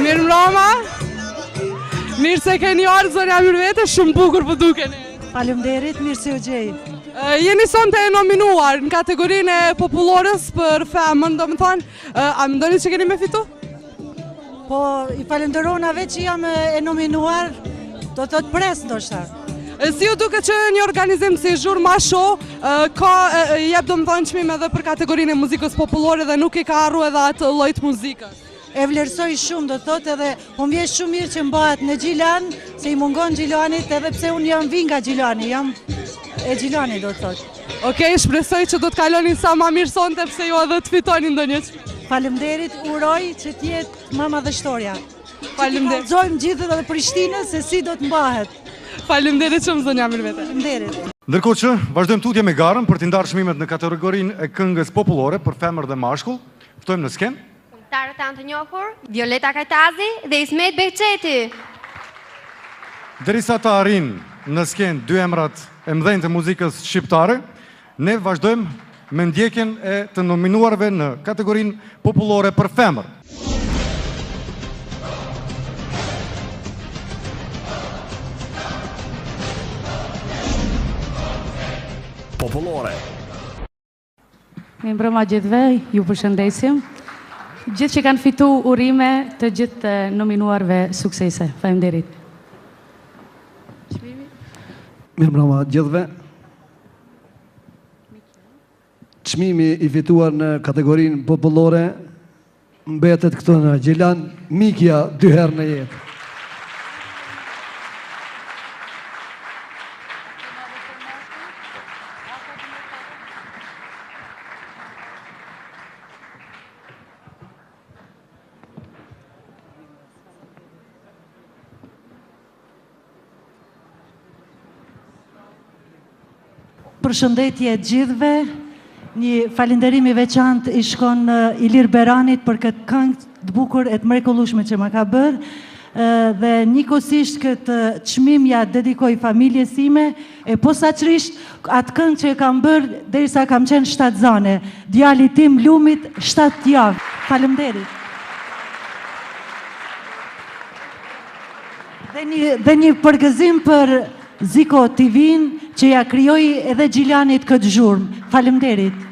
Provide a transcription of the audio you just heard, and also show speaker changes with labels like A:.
A: Mirë mbrëma. Mirë se keni ardhur zonja Myrvete, shumë bukur po dukeni.
B: Faleminderit, mirë se u gjej.
A: Jeni sonte nominuar në kategorinë e popullores për femën, domethënë, a mendoni që keni me fitu?
B: Po, i falenderona veç që jam e nominuar, do të pres ndoshta.
A: Si ju duket që një organizim si Zhurma Show jep domethënë çmim edhe për kategorinë e muzikës popullore dhe nuk i ka harru edhe atë lloj të muzikës?
B: E vlerësoj shumë, do thotë, edhe po më vjen shumë mirë që mbahet në Gjilan, se i mungon Gjilanit, edhe pse unë jam vi nga Gjilani, jam e Gjilani, do thotë.
A: Okej, shpresoj që do të kaloni sa më mirë sonte, pse ju edhe të fitoni ndonjë çmim.
B: Faleminderit, uroj që të jetë më madhështoria.
A: Faleminderit.
B: Kalzojmë gjithë edhe Prishtinës se si do të mbahet.
A: Faleminderit shumë zonja Myrvete.
B: Faleminderit.
C: Ndërkohë që vazhdojmë tutje me garën për t'i ndarë çmimet në kategorinë e këngës popullore për femër dhe mashkull, ftojmë në skenë
D: Këngëtarët tanë të njohur, Violeta Kajtazi dhe Ismet Behçeti.
C: derisa të arrijnë në skenë dy emrat e mëdhenj të muzikës shqiptare, ne vazhdojmë me ndjekjen e të nominuarve në kategorinë popullore për femër.
E: Popullore.
F: Mirë mbrëma gjithve, ju përshëndesim. Gjithë që kanë fitu urime të gjithë të nominuarve suksese. Faleminderit.
G: Mirë mbrëma gjithve. Çmimi i fituar në kategorinë popullore mbetet këtu në Gjilan, Mikja 2 herë në jetë.
B: Përshëndetje gjithve, një falenderimi veçantë i shkon Ilir Beranit për këtë këngë të bukur e të mrekullueshme që më ka bërë, dhe njëkohësisht këtë çmim ja dedikoj familjes sime, e posaçërisht atë këngë që e kam bërë derisa kam qenë shtatzane, djalit tim Lumit 7 javë. Faleminderit. Dhe një përgëzim për Ziko TV-n që ja krijoi edhe Gjilanit këtë zhurmë. Faleminderit.